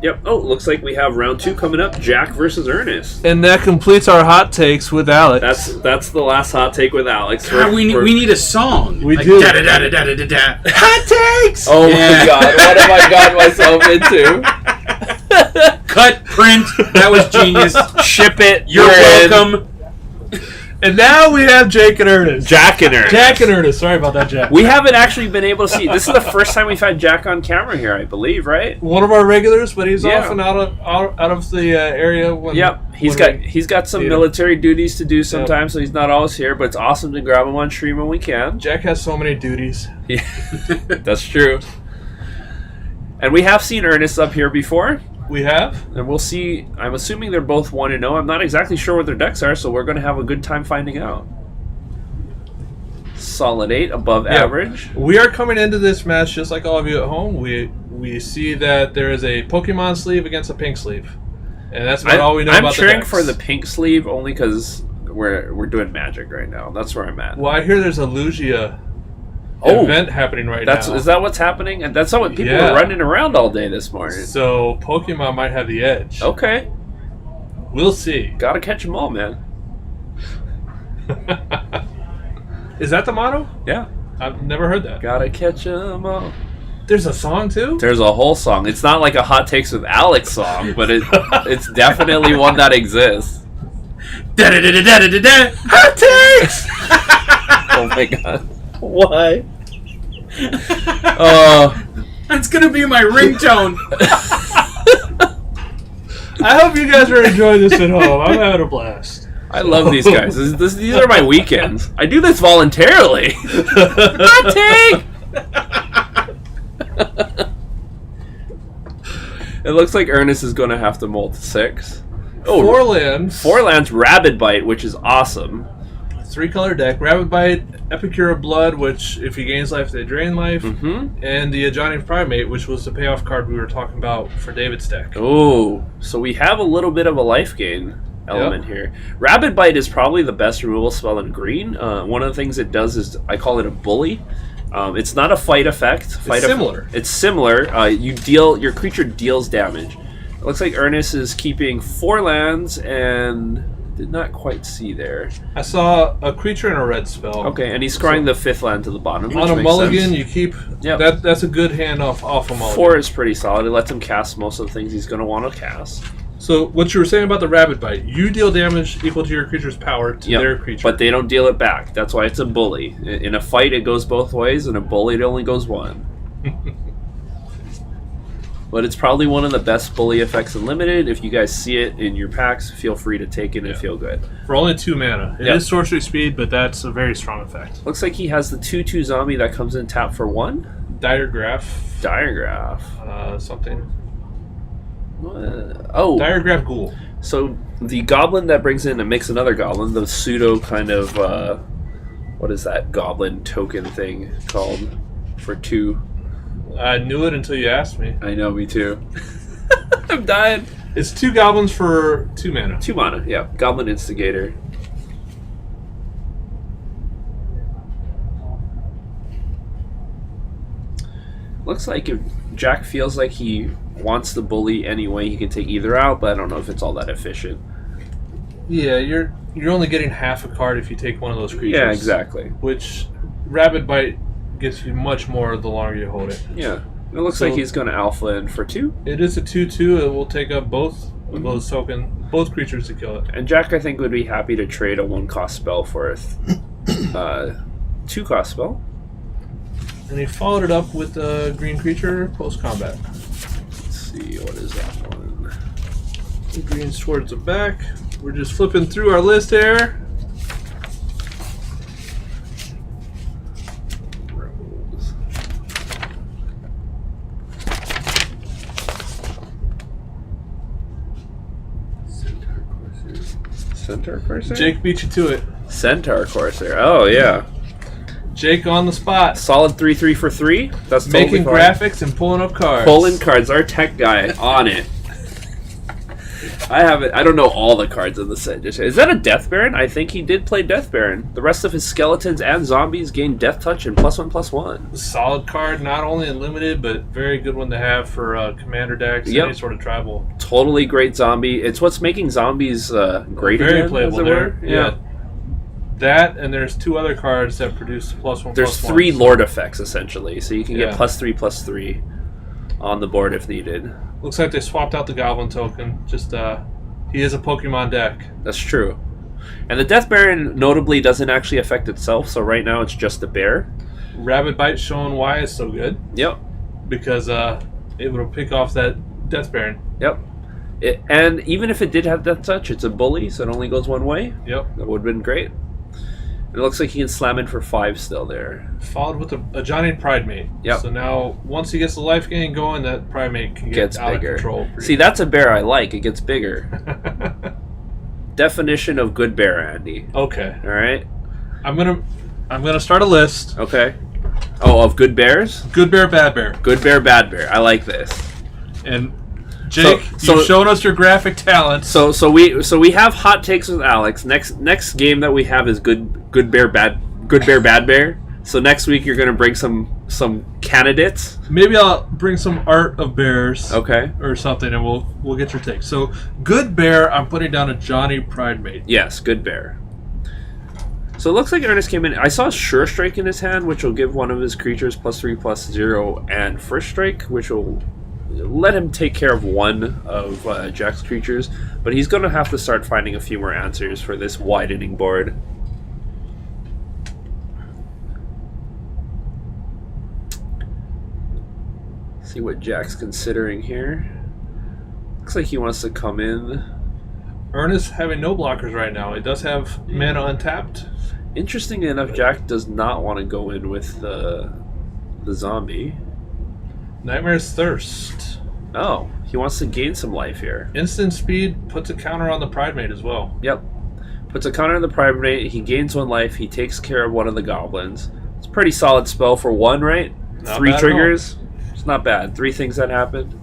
Yep. Oh, looks like we have round 2 coming up. Jack versus Ernest. And that completes our hot takes with Alex. That's the last hot take with Alex. God, we need a song. We do. Da-da-da-da-da-da-da. Hot takes! Oh my god, what have I got myself into? Cut, print, that was genius. Ship it. You're welcome. And now we have Jake and Ernest. Jack and Ernest. Jack and Ernest. Sorry about that, Jack. We haven't actually been able to see. This is the first time we've had Jack on camera here, I believe, right? One of our regulars, but he's often out of the area. When, he's got some military duties to do sometimes, so he's not always here. But it's awesome to grab him on stream when we can. Jack has so many duties. Yeah, that's true. And we have seen Ernest up here before. We have. And we'll see. I'm assuming they're both 1-0. I'm not exactly sure what their decks are, so we're going to have a good time finding out. Solid 8, above average. We are coming into this match just like all of you at home. We see that there is a Pokemon sleeve against a pink sleeve. And that's about all we know about the decks. I'm cheering for the pink sleeve only because we're doing Magic right now. That's where I'm at. Well, I hear there's a Lugia event happening right now. Is that what's happening? And that's how people were running around all day this morning. So Pokemon might have the edge. Okay. We'll see. Gotta catch them all, man. Is that the motto? Yeah. I've never heard that. Gotta catch them all. There's a song too? There's a whole song. It's not like a Hot Takes with Alex song, but it's definitely one that exists. Da-da-da-da-da-da-da. Hot takes! Oh my god. Why? That's gonna be my ringtone. I hope you guys are enjoying this at home. I'm having a blast. I love these guys. These are my weekends. I do this voluntarily. Hot take! It looks like Ernest is going to have to molt 6. Oh, 4 lands. 4 lands, Rabid Bite, which is awesome. 3-color deck. Rabid Bite, Epicure of Blood, which if he gains life, they drain life. And the Ajani Primate, which was the payoff card we were talking about for David's deck. Oh, so we have a little bit of a life gain element here. Rabid Bite is probably the best removal spell in green. One of the things it does is, I call it a bully. It's not a fight effect. It's similar. Your creature deals damage. It looks like Ernest is keeping 4 lands and did not quite see there. I saw a creature and a red spell. Okay, and he's scrying the 5th land to the bottom. Which on a makes mulligan, sense. you keep that's a good hand off a mulligan. 4 is pretty solid. It lets him cast most of the things he's going to want to cast. So what you were saying about the Rabid Bite, you deal damage equal to your creature's power to their creature. But they don't deal it back. That's why it's a bully. In a fight, it goes both ways. In a bully, it only goes one. But it's probably one of the best bully effects in Limited. If you guys see it in your packs, feel free to take it and feel good. For only 2 mana. It is sorcery speed, but that's a very strong effect. Looks like he has the 2/2 zombie that comes in tap for 1. Diregraph. Something. Diregraph Ghoul. So the goblin that brings in and makes another goblin, the pseudo kind of what is that goblin token thing called for 2? I knew it until you asked me. I know, me too. I'm dying. It's 2 goblins for 2 mana. 2 mana, yeah. Goblin Instigator. Looks like if Jack feels like he wants the bully anyway, he can take either out, but I don't know if it's all that efficient. Yeah, you're only getting half a card if you take one of those creatures. Yeah, exactly. Which Rabid Bite gives you much more the longer you hold it. Yeah. It looks like he's going to alpha in for 2. It is a 2/2. It will take up both of those both creatures to kill it. And Jack, I think, would be happy to trade a 1-cost spell for a 2-cost spell. And he followed it up with a green creature post-combat. Let's see, what is that one? The green's towards the back. We're just flipping through our list here. Centaur Corsair? Jake beat you to it. Centaur Corsair. Oh, yeah. Jake on the spot. Solid 3/3 for 3. That's making totally graphics and pulling up cards. Pulling cards. Our tech guy on it. I haven't. I don't know all the cards in the set. Is that a Death Baron? I think he did play Death Baron. The rest of his skeletons and zombies gain Death Touch and +1/+1. Solid card, not only in limited, but very good one to have for commander decks, any sort of tribal. Totally great zombie. It's what's making zombies great Very again, playable as it there. were. Yeah. That, and there's 2 other cards that produce +1/+1. There's 3 Lord effects, essentially, so you can get Yeah. +3/+3 on the board if needed. Looks like they swapped out the Goblin token. Just, he is a Pokemon deck. That's true. And the Death Baron notably doesn't actually affect itself, so right now it's just a bear. Rabbit Bite showing why it's so good. Yep. Because it would pick off that Death Baron. Yep. And even if it did have Death Touch, it's a bully, so it only goes one way. Yep. That would have been great. It looks like he can slam in for 5 still there. Followed with a Johnny Pridemate. Yep. So now, once he gets the life gain going, that Pridemate can Gets get out bigger. of control. See, that's a bear I like. It gets bigger. Definition of good bear, Andy. Okay. All right. I'm gonna start a list. Okay. Oh, of good bears? Good bear, bad bear. Good bear, bad bear. I like this. And Jake, So- you've shown us your graphic talents. So we have hot takes with Alex. Next game that we have is good bear, bad bear. So next week you're gonna bring some candidates. Maybe I'll bring some art of bears. Okay. Or something, and we'll get your take. So, good bear, I'm putting down a Johnny Pridemate. Yes, good bear. So it looks like Ernest came in. I saw Sure Strike in his hand, which will give one of his creatures +3/+0, and First Strike, which will let him take care of one of Jack's creatures. But he's going to have to start finding a few more answers for this widening board. See what Jack's considering here. Looks like he wants to come in. Ernest having no blockers right now. He does have mana untapped. Interestingly enough, Jack does not want to go in with the zombie. Nightmare's Thirst. Oh, he wants to gain some life here. Instant speed puts a counter on the Pridemate as well. Yep. Puts a counter on the Primate. He gains 1 life. He takes care of one of the goblins. It's a pretty solid spell for 1, right? Not 3 bad at triggers. It's not bad. 3 things that happened.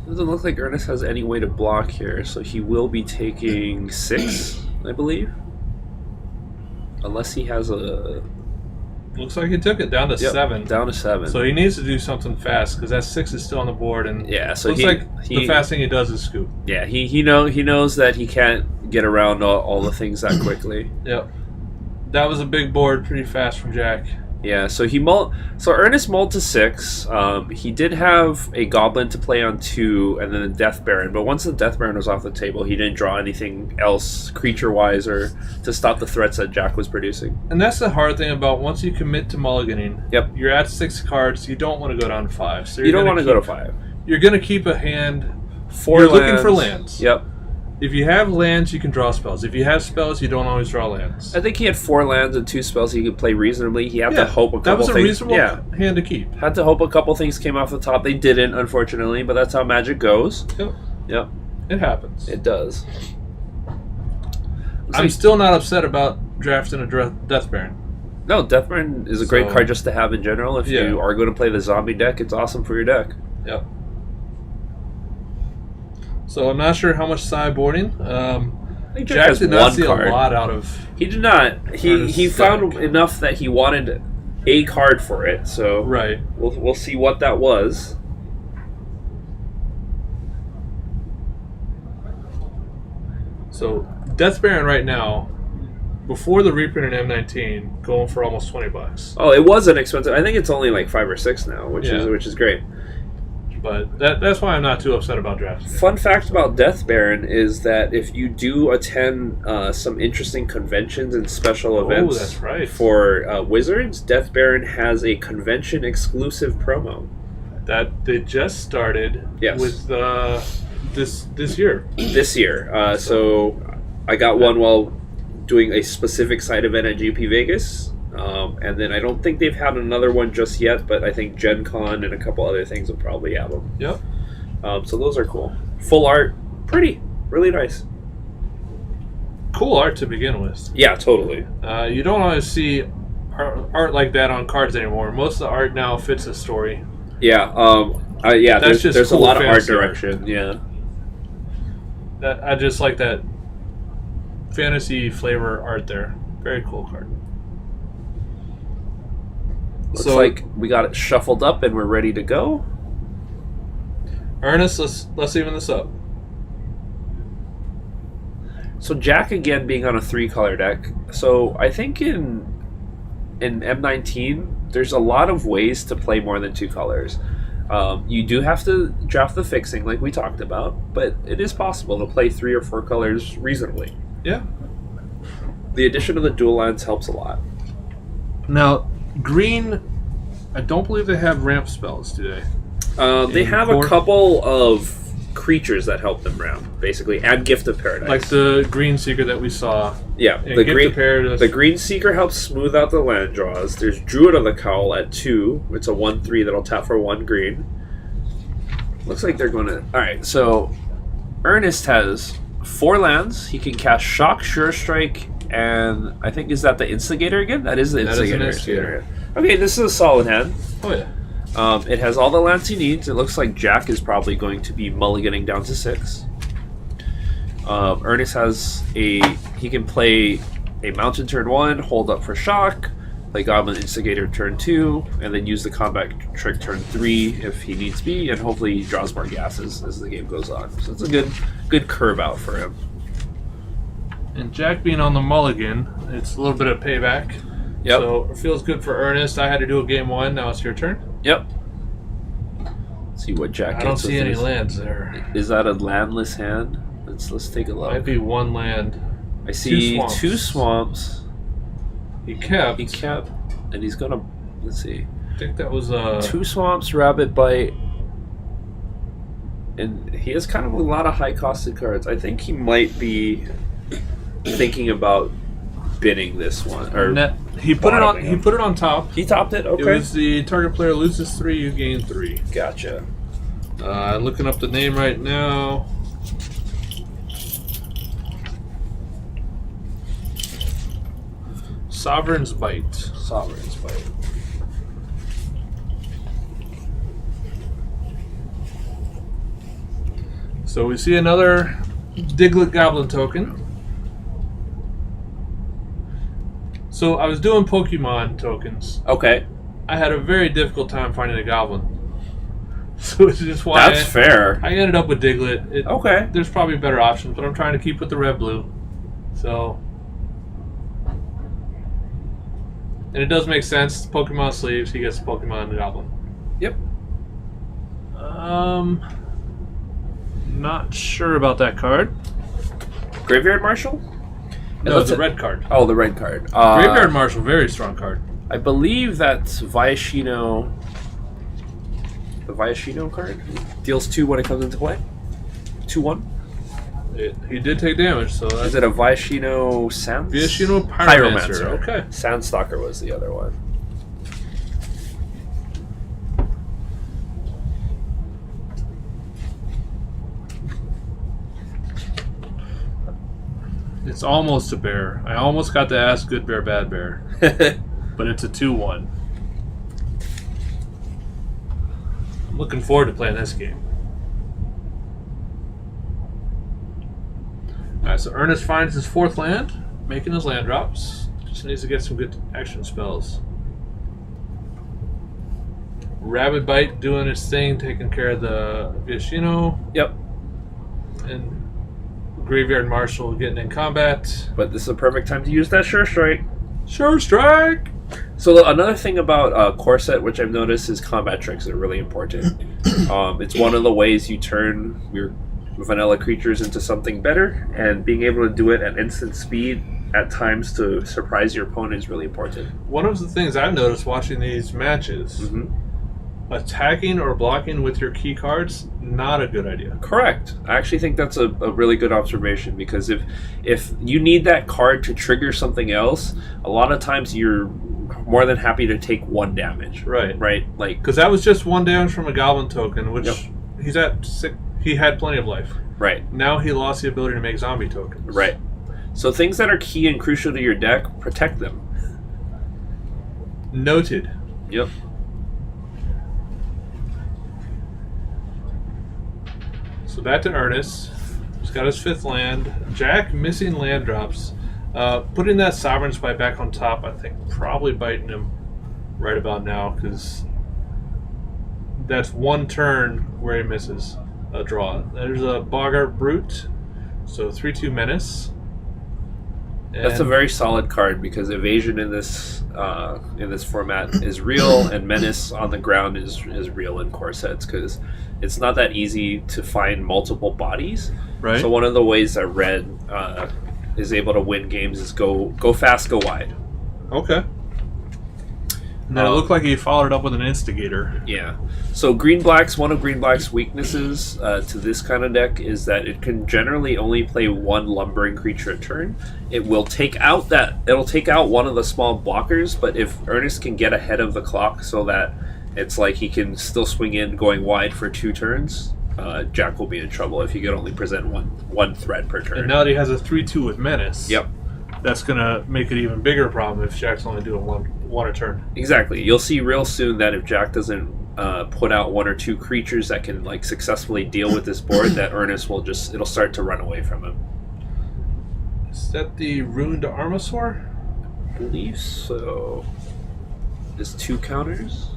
Doesn't look like Ernest has any way to block here, so he will be taking 6, I believe. Unless he has a... Looks like he took it down to 7. Down to 7. So he needs to do something fast because that 6 is still on the board, and yeah, so looks like the fast thing he does is scoop. Yeah, he knows that he can't get around all the things that quickly. Yep. That was a big board, pretty fast from Jack. Yeah, so Ernest mulled to 6. He did have a Goblin to play on 2, and then a Death Baron. But once the Death Baron was off the table, he didn't draw anything else creature-wise or to stop the threats that Jack was producing. And that's the hard thing about once you commit to mulliganing. Yep. You're at 6 cards. You don't want to go down to 5. So You don't want to go to 5. You're going to keep a hand. 4 You're lands. looking for lands. Yep. If you have lands, you can draw spells. If you have spells, you don't always draw lands. I think he had 4 lands and 2 spells he could play reasonably. He had to hope a couple that was a things. reasonable hand to keep. Had to hope a couple things came off the top. They didn't, unfortunately, but that's how Magic goes. Yep. Yep. It happens. It does. I'm still not upset about drafting a Death Baron. No, Death Baron is a great card just to have in general. If you are going to play the zombie deck, it's awesome for your deck. Yep. So I'm not sure how much sideboarding. I think Jack has did not one see card. a lot out of. He did not. He found enough that he wanted a card for it. So Right. we'll see what that was. So Death Baron right now, before the reprint in M19, going for almost $20. Oh, it was inexpensive. I think it's only like 5 or 6 now, which is great. But that's why I'm not too upset about drafting. Fun fact about Death Baron is that if you do attend some interesting conventions and special events that's right. for Wizards, Death Baron has a convention exclusive promo. That they just started with this year. This year. So I got one while doing a specific side event at GP Vegas. And then I don't think they've had another one just yet, but I think Gen Con and a couple other things will probably have them. Yep. So those are cool. Full art, pretty, really nice. Cool art to begin with. Yeah, totally. You don't always see art like that on cards anymore. Most of the art now fits a story. Yeah, That's just there's a cool lot of art fantasy art. direction. Yeah. I just like that fantasy flavor art there. Very cool card. Looks like we got it shuffled up and we're ready to go. Ernest, let's even this up. So Jack again being on a 3-color deck. So I think in M19 there's a lot of ways to play more than 2 colors. You do have to draft the fixing like we talked about, but it is possible to play 3 or 4 colors reasonably. Yeah. The addition of the dual lands helps a lot. Now, green, I don't believe they have ramp spells, do they? They have a couple of creatures that help them ramp, basically, and Gift of Paradise. Like the Green Seeker that we saw. Yeah, the Green Seeker helps smooth out the land draws. There's Druid of the Cowl at 2. It's a 1/3 that'll tap for 1 green. Looks like they're going to... Alright, so Ernest has 4 lands. He can cast Shock, Sure Strike, and I think, is that the Instigator again? That is the Instigator. Okay, this is a solid hand. Oh, yeah. It has all the lands he needs. It looks like Jack is probably going to be mulliganing down to 6. Ernest has he can play a Mountain turn 1, hold up for Shock, play Goblin Instigator turn 2, and then use the combat trick turn 3 if he needs be, and hopefully he draws more gases as the game goes on. So it's a good curve out for him. And Jack being on the mulligan, it's a little bit of payback. Yep. So it feels good for Ernest. I had to do a game 1. Now it's your turn. Yep. Let's see what Jack gets. I don't see with any this. Lands there. Is that a landless hand? Let's take a look. Might be 1 land. I see 2 swamps. He kept, and he's gonna. Let's see. I think that was 2 swamps, Rabbit Bite, and he has kind of a lot of high-costed cards. I think he might be thinking about bidding this one. Or he put it on. He put it on top. He topped it. Okay. It was the target player loses 3, you gain 3. Gotcha. Looking up the name right now. Sovereign's Bite. Sovereign's Bite. So we see another Diglett Goblin token. So I was doing Pokemon tokens. Okay. I had a very difficult time finding a Goblin. So it's just why That's fair. I ended up with Diglett. Okay. There's probably better options, but I'm trying to keep with the red-blue. So... And it does make sense. Pokemon sleeves, he gets Pokemon Goblin. Yep. Not sure about that card. Graveyard Marshal? No, it's a red card. Oh, the red card. Graveyard Marshal, very strong card. I believe that's Viashino. The Viashino card deals 2 when it comes into play. 2/1. He did take damage, so that's... Is it a Viashino Sands? Viashino Pyromancer. Okay. Sandstalker was the other one. It's almost a bear. I almost got to ask good bear, bad bear. But it's a 2/1. I'm looking forward to playing this game. Alright, so Ernest finds his 4th land, making his land drops. Just needs to get some good action spells. Rabbit Bite doing its thing, taking care of the Viashino. Yep. And Graveyard Marshal getting in combat. But this is a perfect time to use that Sure Strike. Sure Strike! So another thing about Corset, which I've noticed, is combat tricks are really important. It's one of the ways you turn your vanilla creatures into something better, and being able to do it at instant speed at times to surprise your opponent is really important. One of the things I've noticed watching these matches, attacking or blocking with your key cards, not a good idea. Correct. I actually think that's a really good observation, because if you need that card to trigger something else, a lot of times you're more than happy to take 1 damage. Right. Like, because that was just 1 damage from a Goblin token, which he's at 6. He had plenty of life. Right. Now he lost the ability to make zombie tokens. Right. So things that are key and crucial to your deck, protect them. Noted. Yep. So back to Ernest. He's got his 5th land. Jack missing land drops. Putting that Sovereign Spite back on top, I think, probably biting him right about now, because that's one turn where he misses a draw. There's a Boggart Brute, so 3/2 Menace. And That's a very solid card because evasion in this format is real, and menace on the ground is real in core sets because it's not that easy to find multiple bodies. right. So one of the ways that red is able to win games is go fast, go wide. Okay. And then it looked like he followed it up with an Instigator. Yeah. So one of green black's weaknesses to this kind of deck is that it can generally only play one lumbering creature a turn. It'll take out one of the small blockers, but if Ernest can get ahead of the clock so that it's like he can still swing in going wide for 2 turns, Jack will be in trouble if he could only present one threat per turn. And now that he has a 3/2 with Menace. Yep. That's going to make it even bigger problem if Jack's only doing one a turn. Exactly. You'll see real soon that if Jack doesn't put out 1 or 2 creatures that can like successfully deal with this board, that Ernest it'll start to run away from him. Is that the Ruined Armasaur? I believe so. Is 2 counters?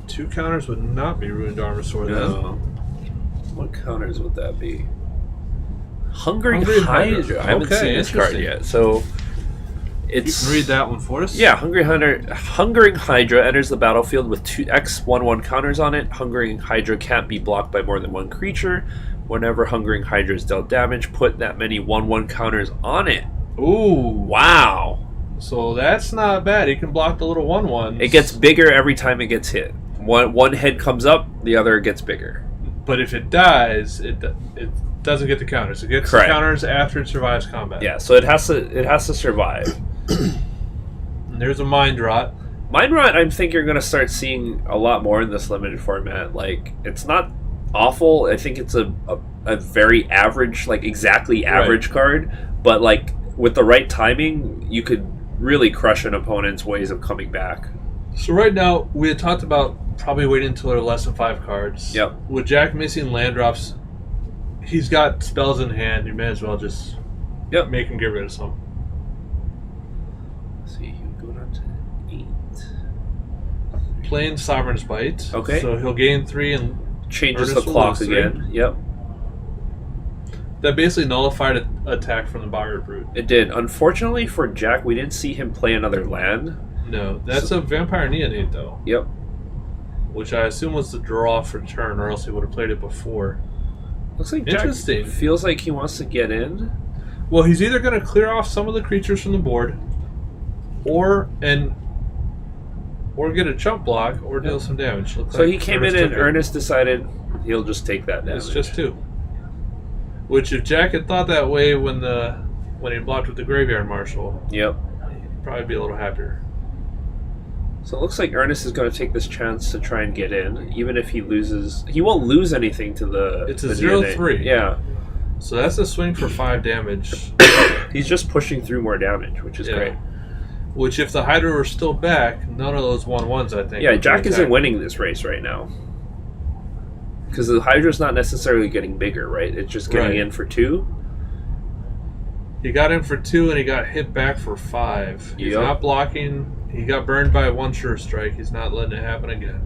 2 counters would not be Ruined Armasaur then. No. What counters would that be? Hungry Hydra. Hydra. I haven't Okay, seen this card interesting. yet. So You can read that one for us? Yeah, Hungering Hydra enters the battlefield with 2 X/1/1 counters on it. Hungering Hydra can't be blocked by more than 1 creature. Whenever Hungering Hydra is dealt damage, put that many 1/1 counters on it. Ooh. Wow. So that's not bad. He can block the little 1/1s. It gets bigger every time it gets hit. One head comes up, the other gets bigger. But if it dies, it doesn't get the counters. It gets Correct. the counters after it survives combat. Yeah, so it has to survive. And there's a Mind Rot. Mind Rot, I think you're going to start seeing a lot more in this limited format. Like, it's not awful. I think it's a very average, like exactly average card. But like with the right timing, you could really crush an opponent's ways of coming back. So right now, we had talked about probably waiting until there are less than 5 cards. Yep. With Jack missing land drops, he's got spells in hand. You may as well just make him get rid of some. Let's see, you go down to 8. Playing Sovereign's Bite. Okay. So he'll gain 3 and Changes Ernest the will clock lose 3. again. Yep. That basically nullified an attack from the Boggart Brute. It did. Unfortunately for Jack, we didn't see him play another land. No, that's a Vampire Neonate, though. Yep. Which I assume was the draw for turn, or else he would have played it before. Looks like Jack Interesting. feels like he wants to get in. Well, he's either going to clear off some of the creatures from the board, or get a chump block, or deal some damage. Looks So like he came in Ernest and took it. Ernest decided he'll just take that damage. It's just 2. Which, if Jack had thought that way when he blocked with the Graveyard Marshal, Yep. he'd probably be a little happier. So it looks like Ernest is going to take this chance to try and get in, even if he loses. He won't lose anything to the. It's a the 0/3. Yeah. So that's a swing for 5 damage. He's just pushing through more damage, which is great. Which, if the Hydra were still back, none of those 1/1s, I think. Yeah, would be Jack isn't attacked. winning this race right now. Because the Hydra's not necessarily getting bigger, right? It's just getting in for 2. He got in for 2 and he got hit back for 5. He's Yep. not blocking. He got burned by 1 sure strike. He's not letting it happen again.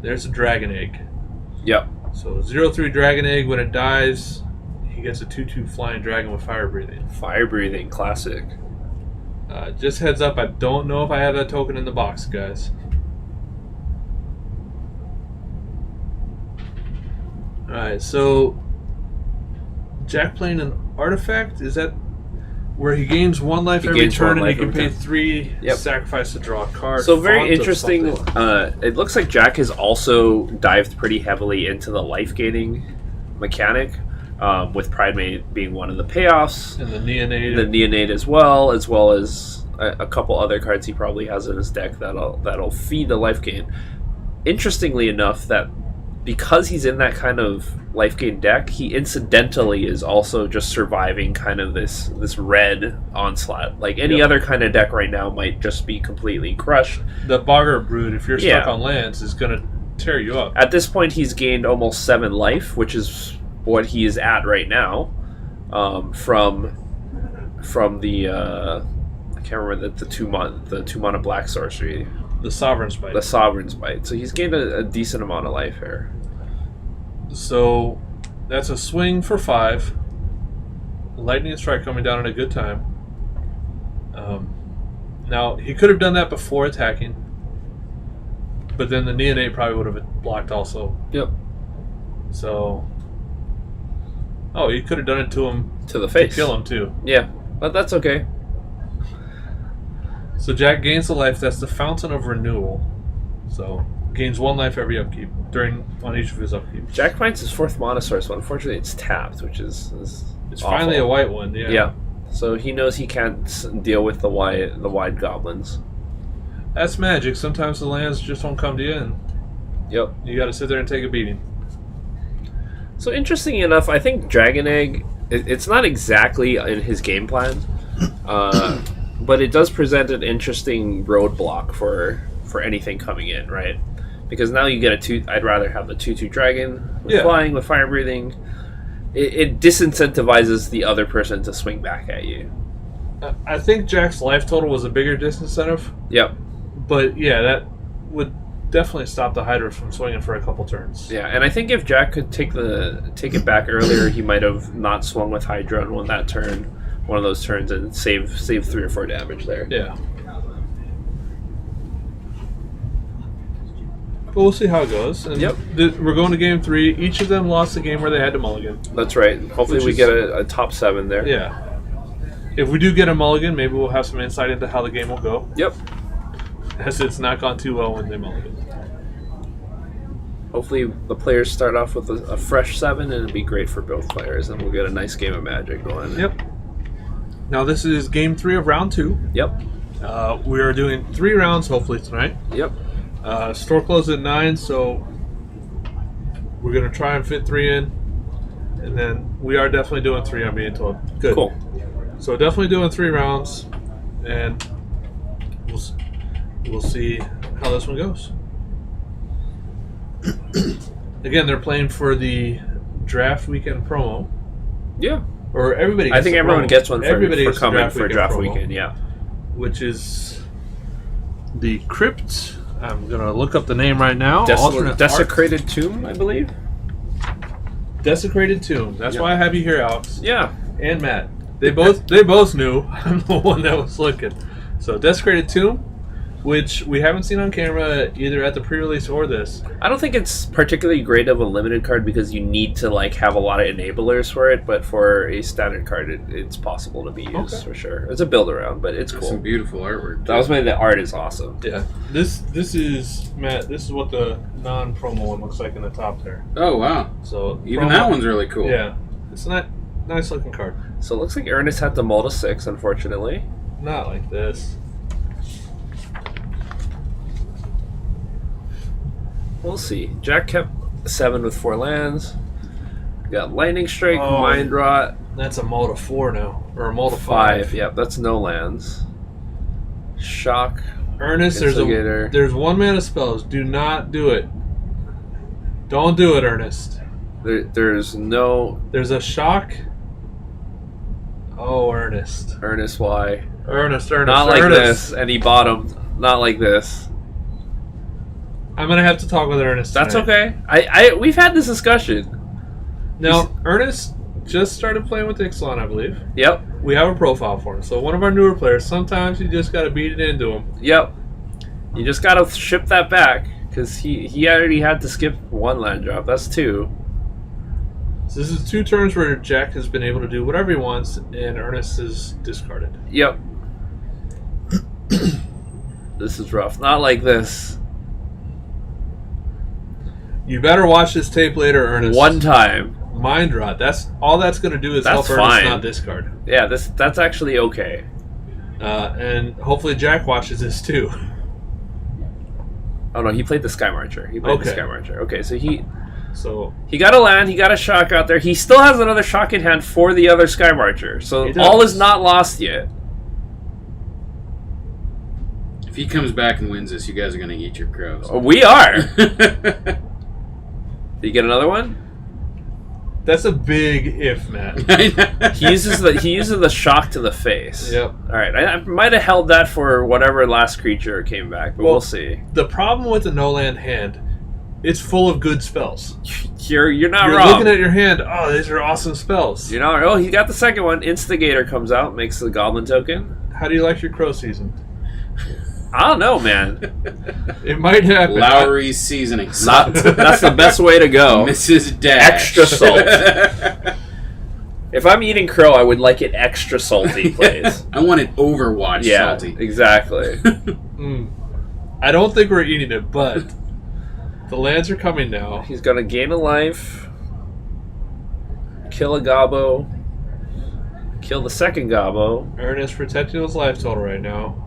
There's a Dragon Egg. Yep. So 0/3 Dragon Egg, when it dies, he gets a 2/2 Flying Dragon with Fire Breathing. Fire breathing, classic. Just heads up, I don't know if I have that token in the box, guys. Alright, so Jack playing an artifact, is that where he gains 1 life He every gains turn 1 and he life can every pay turn. 3 Yep. sacrifice to draw a card? So very font of interesting. something. It looks like Jack has also dived pretty heavily into the life gaining mechanic, with Pride Mate being one of the payoffs. And the Neonate. The Neonate as well as a couple other cards he probably has in his deck that'll feed the life gain. Interestingly enough, that because he's in that kind of life gain deck, he incidentally is also just surviving kind of this red onslaught. Like any other kind of deck right now might just be completely crushed. The Boggart Brood, if you're stuck Yeah. on lands, is going to tear you up. At this point, he's gained almost 7 life, which is what he is at right now. From the I can't remember the 2-mana black sorcery, The Sovereign's Bite. the Sovereign's Bite. So he's gained a decent amount of life here. So that's a swing for 5. Lightning Strike coming down at a good time. Now, he could have done that before attacking, but then the Neonate probably would have blocked also. Yep. So, he could have done it to him To the face. to kill him too. Yeah, but that's okay. So Jack gains the life. That's the Fountain of Renewal. So gains 1 life every upkeep on each of his upkeeps. Jack finds his 4th mana source, but unfortunately it's tapped, which is It's awful. finally a white one. Yeah. Yeah. So he knows he can't deal with the wide goblins. That's Magic. Sometimes the lands just won't come to you, and Yep. you got to sit there and take a beating. So interesting enough, I think Dragon Egg, it's not exactly in his game plan, but it does present an interesting roadblock for anything coming in, right? Because now you get I'd rather have the 2/2 dragon with flying, with fire breathing. It disincentivizes the other person to swing back at you. I think Jack's life total was a bigger disincentive, Yep. but yeah, that would definitely stop the Hydra from swinging for a couple turns. Yeah, and I think if Jack could take it back earlier, he might have not swung with Hydra and won that turn, one of those turns, and save 3 or 4 damage there. Yeah. But we'll see how it goes. And Yep. We're going to game 3. Each of them lost the game where they had to mulligan. That's right. Hopefully Which we is- get a top 7 there. Yeah. If we do get a mulligan, maybe we'll have some insight into how the game will go, Yep. as it's not gone too well when they mulligan. Hopefully the players start off with a fresh 7, and it'd be great for both players, and we'll get a nice game of Magic going. Yep. Now this is game 3 of round 2. Yep. We are doing 3 rounds hopefully tonight. Yep. Store closed at 9, so we're going to try and fit 3 in. And then we are definitely doing 3, I'm being told. Good. Cool. So definitely doing 3 rounds, and we'll see how this one goes. Again, they're playing for the draft weekend promo. Yeah. Or everybody gets I think the everyone promo. gets one for Everybody gets the coming for draft promo, weekend, yeah. which is the Crypt. I'm going to look up the name right now. Desecrated Tomb, I believe. Desecrated Tomb. That's why I have you here, Alex. Yeah. And Matt. They both knew I'm the one that was looking. So Desecrated Tomb, which we haven't seen on camera either at the pre-release or this. I don't think it's particularly great of a limited card because you need to have a lot of enablers for it, but for a standard card, it's possible to be used for sure. It's a build around, but it's cool. Some beautiful artwork. That was why the art is awesome. Yeah. This is Matt. This is what the non-promo one looks like in the top there. Oh wow! So Even that one's really cool. Yeah, it's not nice looking card. So it looks like Ernest had to mull to 6, unfortunately. Not like this. We'll see. Jack kept 7 with 4 lands. Got Lightning Strike, Oh. Mind Rot, That's a mull to 4 now, or a mull to 5. 5. Yep, that's no lands. Shock. Ernest, Instigator. there's 1 mana spells. Do not do it. Don't do it, Ernest. There's no There's a shock. Oh, Ernest. Ernest Y. Ernest. Not like Ernest. this, and he bottomed. Not like this. I'm gonna have to talk with Ernest. That's tonight. okay. We've had this discussion. Now, Ernest just started playing with Ixalan, I believe. Yep. We have a profile for him. So one of our newer players, sometimes you just gotta beat it into him. Yep. You just gotta ship that back because he already had to skip 1 land drop. That's 2. So this is 2 turns where Jack has been able to do whatever he wants, and Ernest is discarded. Yep. This is rough. Not like this. You better watch this tape later, Ernest. 1 time. Mind Rot. That's all that's going to do is That's help Ernest fine. not discard. Yeah, that's actually okay. And hopefully Jack watches this too. Oh no, he played the Sky Marcher. He played the Okay. Sky Marcher. Okay, so So he got a land, he got a shock out there. He still has another shock in hand for the other Sky Marcher. So He does. all is not lost yet. If he comes back and wins this, you guys are going to eat your crows. Oh, we are. Did you get another one? That's a big if, Matt. He uses the shock to the face. Yep. All right. I might have held that for whatever last creature came back, but we'll see. The problem with the no land hand, it's full of good spells. You're not You're wrong. looking at your hand. Oh, these are awesome spells. You're not. Oh, he got the second one. Instigator comes out, makes the goblin token. How do you like your crow season? I don't know, man. It might happen. Lowry's seasoning. That's the best way to go. Mrs. Dash. Extra salt. If I'm eating crow, I would like it extra salty, please. I want it Overwatch salty. Exactly. I don't think we're eating it, but the lands are coming now. He's gonna gain a life, kill a gobbo, kill the second gobbo, Ernest protecting his life total right now.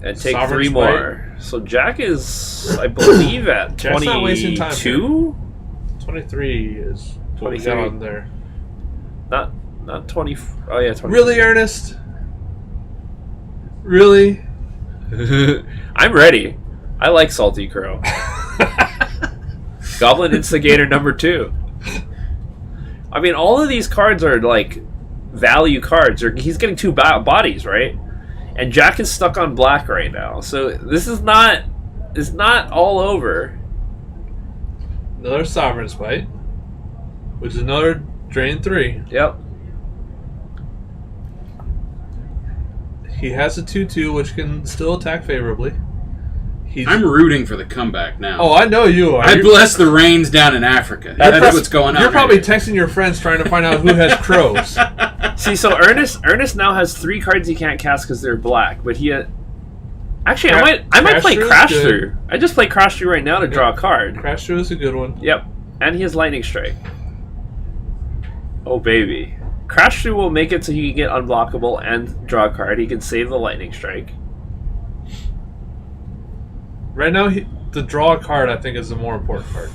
and take Sovereign 3 more. So Jack is, I believe, at Jack's not wasting time 22? 23 is what we got 23. on there. Not 20. Oh, yeah, 20. Really, Ernest? Really? I'm ready. I like Salty Crow. Goblin Instigator number 2. I mean, all of these cards are like value cards. He's getting 2 bodies, right? And Jack is stuck on black right now. So this is not... It's not all over. Another Sovereign Spite, which is another Drain 3. Yep. He has a 2/2, which can still attack favorably. I'm rooting for the comeback now. Oh, I know you are. I bless the rains down in Africa. That's what's going on. You're probably right texting your friends trying to find out who has crows. See, so Ernest now has 3 cards he can't cast because they're black, but he actually I might play Crash Through. I just play Crash Through right now to draw a card. Crash Through is a good one. Yep, and he has Lightning Strike. Oh baby, Crash Through will make it so he can get unblockable and draw a card. He can save the Lightning Strike. Right now, the draw card I think is the more important part.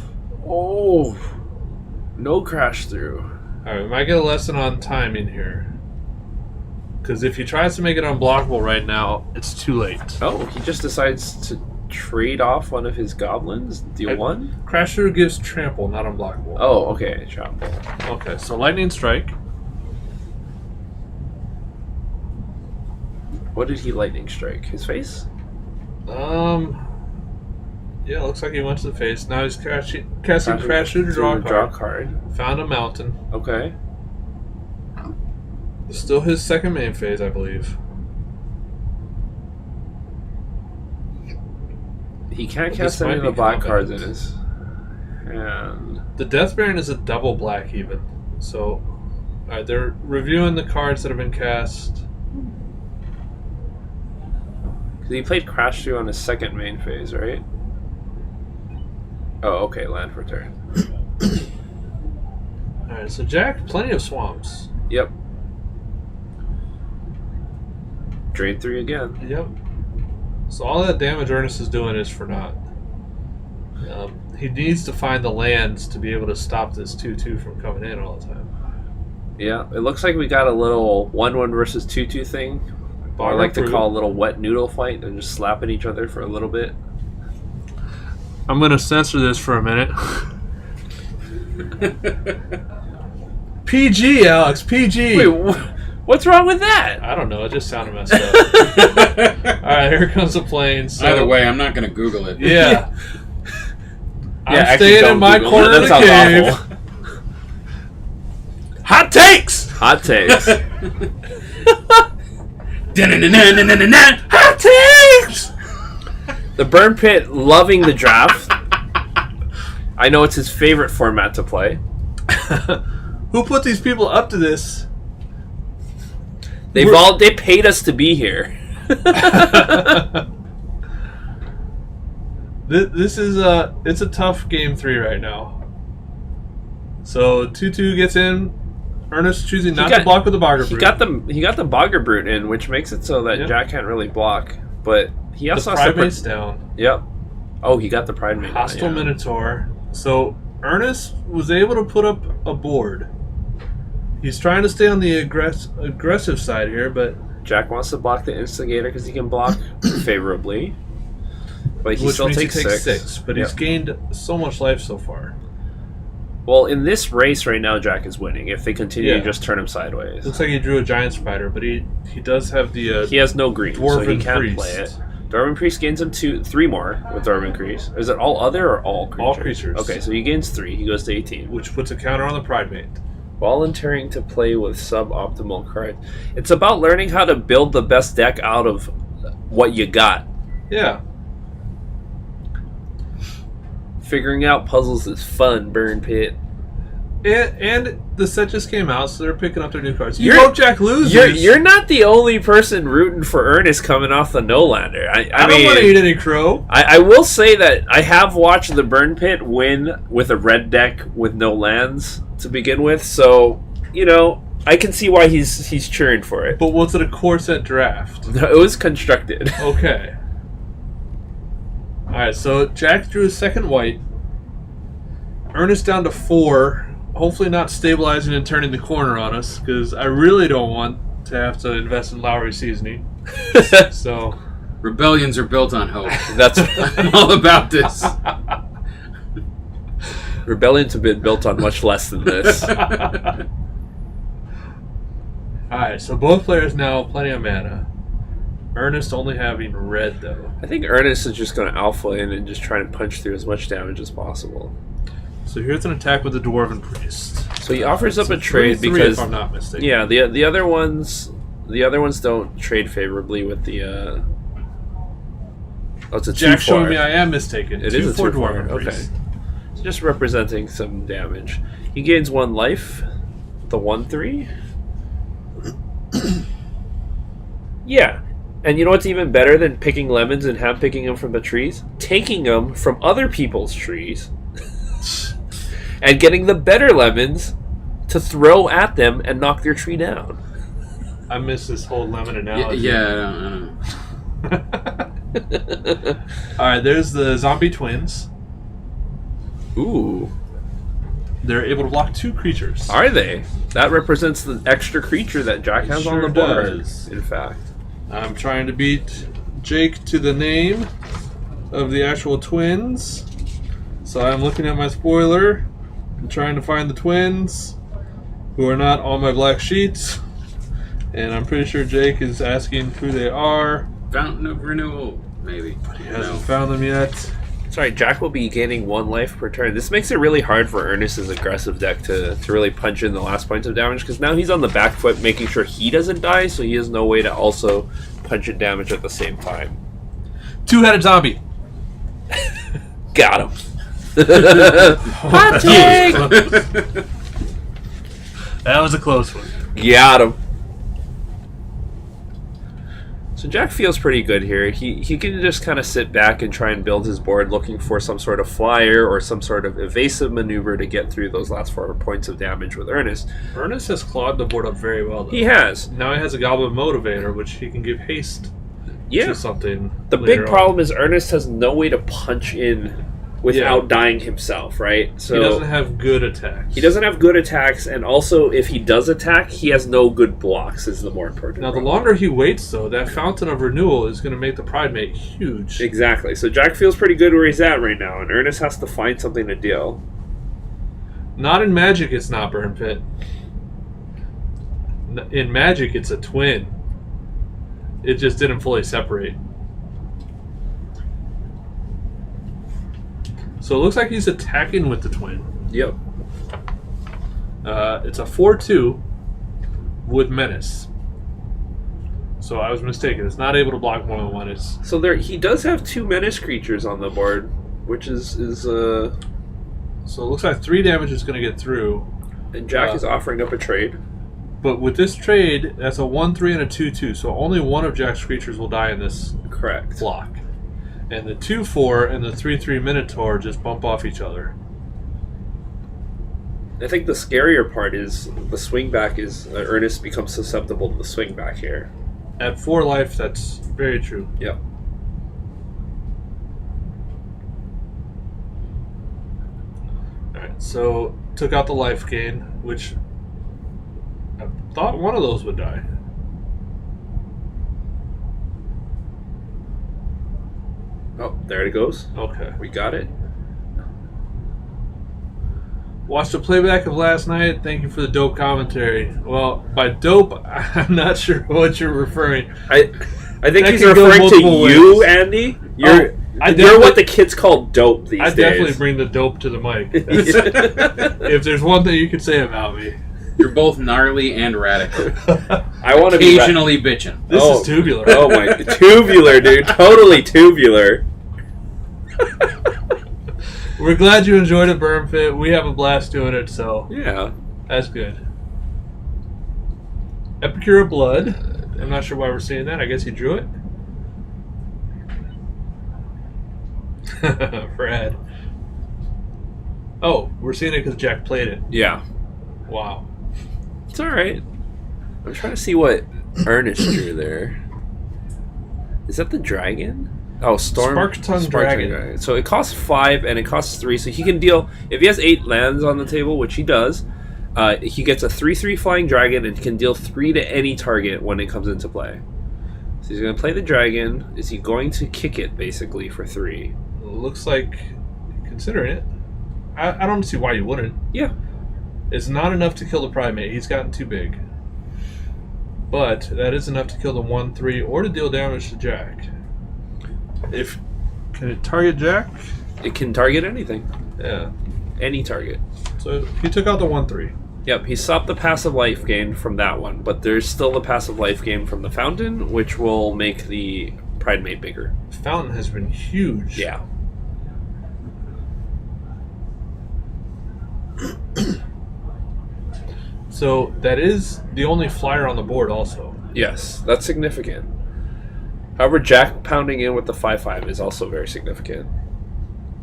Oh, no Crash Through. All right, we might get a lesson on timing here. Because if he tries to make it unblockable right now, it's too late. Oh, he just decides to trade off one of his goblins. Deal 1. Crash Through gives trample, not unblockable. Oh, okay, chop. Okay, so Lightning Strike. What did he Lightning Strike? His face? Yeah, looks like he went to the face. Now he's casting Crash Through to draw a card. Found a mountain. Okay. Still his second main phase, I believe. He can't This cast any might of the be black cards in competent. his hand. The Death Baron is a double black even. So, alright, they're reviewing the cards that have been cast. Because he played Crash Through on his second main phase, right? Oh, okay, land for turn. Alright, so Jack, plenty of swamps. Yep. Drain 3 again. Yep. So all that damage Ernest is doing is for naught. He needs to find the lands to be able to stop this 2/2 from coming in all the time. Yeah, it looks like we got a little 1/1 versus 2/2 thing. Or I like to call a little wet noodle fight and just slapping each other for a little bit. I'm going to censor this for a minute. PG, Alex, PG. Wait, what's wrong with that? I don't know, it just sounded messed up. Alright, here comes the plane. So, Either way, I'm not going to Google it. Yeah. Yeah, I'm staying in my Google corner it. of the That cave. sounds awful. Hot takes! Hot takes. Hot takes! The Burn Pit loving the draft. I know it's his favorite format to play. Who put these people up to this? They paid us to be here. This is it's a tough game 3 right now. So 2/2 gets in. Ernest choosing not to block with the Bogger Brute. He got the Bogger Brute in, which makes it so that Jack can't really block. But he also the has Primate's down. Yep. Oh, he got the Pride Mate. Hostile Minotaur. So Ernest was able to put up a board. He's trying to stay on the aggressive side here, but Jack wants to block the Instigator because he can block favorably. But he Which still means takes he takes 6. 6. But he's gained so much life so far. Well, in this race right now, Jack is winning. If they continue to Yeah. just turn him sideways. Looks like he drew a giant spider, but he does have the He has no green, so he Dwarven can't Priest. play it. Dwarven Priest gains him 3 more with Dwarven Priest. Is it all other or all creatures? All creatures. Okay, so he gains 3. He goes to 18. which puts a counter on the Pride Mate. Volunteering to play with suboptimal cards. It's about learning how to build the best deck out of what you got. Yeah. Figuring out puzzles is fun, Burn Pit. And the set just came out, so they're picking up their new cards. You You're- hope Jack loses. You're not the only person rooting for Ernest coming off the No-Lander. I I don't mean, want to eat any crow. I will say that I have watched the Burn Pit win with a red deck with no lands to begin with, so, you know, I can see why he's cheering for it. But was it a core set draft? It was constructed. Okay. Alright, so Jack drew his second white. Ernest down to 4. Hopefully not stabilizing and turning the corner on us, because I really don't want to have to invest in Lowry seasoning. So Rebellions are built on hope. That's I'm all about this. Rebellions have been built on much less than this. Alright, so both players now plenty of mana. Ernest only having red though. I think Ernest is just going to alpha in and just try and punch through as much damage as possible. So here's an attack with the Dwarven Priest. So he offers up a It's trade 3-3 because if I'm not mistaken. yeah, the other ones don't trade favorably with the oh, it's a Jack 2/4. showing me I am mistaken. It is a 2/4 2/4. Dwarven Okay. Priest. It's just representing some damage. He gains 1 life. The 1/3. Yeah. And you know what's even better than picking lemons and hand picking them from the trees? Taking them from other people's trees and getting the better lemons to throw at them and knock their tree down. I miss this whole lemon analogy. Yeah, I don't know. Alright, there's the zombie twins. Ooh. They're able to block 2 creatures. Are they? That represents the extra creature that Jack has on sure the board, does. in fact. I'm trying to beat Jake to the name of the actual twins. So I'm looking at my spoiler and trying to find the twins who are not on my black sheets. And I'm pretty sure Jake is asking who they are. Fountain of Renewal, maybe. He hasn't found them yet. Sorry, Jack will be gaining 1 life per turn. This makes it really hard for Ernest's aggressive deck to really punch in the last points of damage, because now he's on the back foot making sure he doesn't die, so he has no way to also punch in damage at the same time. 2-headed zombie. Got him. Hot take! That was a close one. Got him. So Jack feels pretty good here. He can just kind of sit back and try and build his board looking for some sort of flyer or some sort of evasive maneuver to get through those last 4 points of damage with Ernest. Ernest has clawed the board up very well, though. He has. Now he has a Goblin Motivator, which he can give haste Yeah. to something. The later big on. problem is Ernest has no way to punch in without dying himself, right? So He doesn't have good attacks. he doesn't have good attacks, and also if he does attack, he has no good blocks is the more important Now, the problem. longer he waits, though, that Fountain of Renewal is going to make the Pride Mate huge. Exactly. So Jack feels pretty good where he's at right now, and Ernest has to find something to deal. Not in Magic, it's not Burn Pit. In Magic, it's a twin. It just didn't fully separate. So it looks like he's attacking with the twin. Yep. It's a 4/2 with Menace. So I was mistaken. It's not able to block more than one. It's So there, he does have 2 menace creatures on the board, which is so it looks like 3 damage is going to get through. and Jack is offering up a trade. But with this trade, that's a 1/3 and a 2/2. So only one of Jack's creatures will die in this Correct. block. And the 2/4 and the 3/3 Minotaur just bump off each other. I think the scarier part is the swing back is Ernest becomes susceptible to the swing back here. At 4 life, that's very true. Yep. Alright, so took out the life gain, which I thought one of those would die. Oh, there it goes. Okay. We got it. Watched the playback of last night. Thank you for the dope commentary. Well, by dope, I'm not sure what you're referring. I think That he's could go referring to multiple you, ways. Andy. I You're definitely- what the kids call dope these I days. definitely bring the dope to the mic. If there's one thing you could say about me, You're both gnarly and radical. I want to be Occasionally bitching. this Oh. is tubular. Oh my, tubular, dude, totally tubular. We're glad you enjoyed it, Burn Fit. We have a blast doing it, so Yeah. that's good. Epicure of Blood. I'm not sure why we're seeing that. I guess he drew it. Fred. Oh, we're seeing it because Jack played it. Yeah. Wow. It's all right. I'm trying to see what Ernest drew there. Is that the dragon? Oh, Storm. Spark-tongued dragon. So it costs 5 and it costs 3. So he can deal. If he has 8 lands on the table, which he does, he gets a 3/3 flying dragon and can deal 3 to any target when it comes into play. So he's going to play the dragon. Is he going to kick it basically for 3? Looks like, considering it, I don't see why you wouldn't. Yeah. It's not enough to kill the primate. He's gotten too big. But that is enough to kill the 1/3 or to deal damage to Jack. Can it target Jack? It can target anything. Yeah. Any target. So he took out the 1/3. Yep, he stopped the passive life gain from that one, but there's still the passive life gain from the fountain, which will make the Pride Mate bigger. Fountain has been huge. Yeah. So that is the only flyer on the board also. Yes, that's significant. However, Jack pounding in with the 5/5 is also very significant.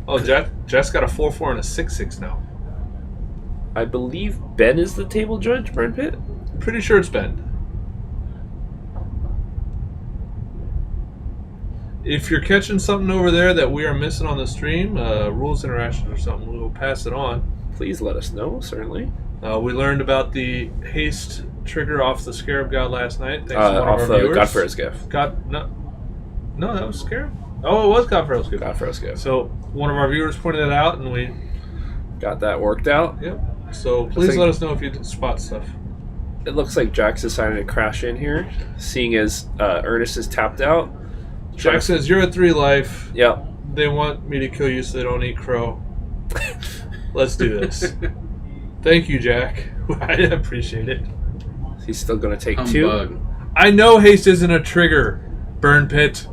Oh, Jack's got a 4/4 and a 6/6 now. I believe Ben is the table judge, Burn Pit? Pretty sure it's Ben. If you're catching something over there that we are missing on the stream, rules, interactions, or something, we will pass it on. Please let us know, certainly. We learned about the haste trigger off the Scarab God last night. Thanks to one Off of our the viewers. Godfar's Gift. No, that was Scarab. Oh, it was Godfar's Gift. Godfar's Gift. So one of our viewers pointed that out, and we Got that worked out. yep. So please like- let us know if you spot stuff. It looks like Jack's decided to crash in here, seeing as Ernest is tapped out. Jack says you're at 3 life. Yep. They want me to kill you so they don't eat crow. Let's do this. Thank you, Jack. I appreciate it. He's still going to take 2. Humbug. I know haste isn't a trigger, Burn Pit.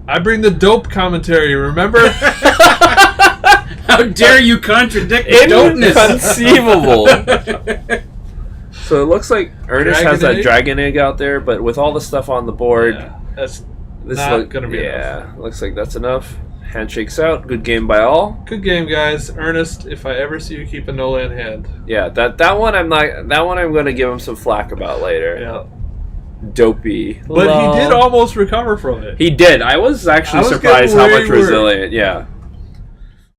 I bring the dope commentary, remember? How dare you contradict the dopeness? Inconceivable. So it looks like Ernest has Dragon that egg? dragon egg out there, but with all the stuff on the board, Yeah, that's this not gonna be yeah, looks like that's enough. Handshakes out. Good game by all. good game, guys. Ernest, if I ever see you keep a no-land hand. Yeah, that one I'm not. That one I'm going to give him some flack about later. Yeah. Dopey. But Lol. he did almost recover from it. He did. I was actually I was surprised getting how very much worried. resilient. Yeah.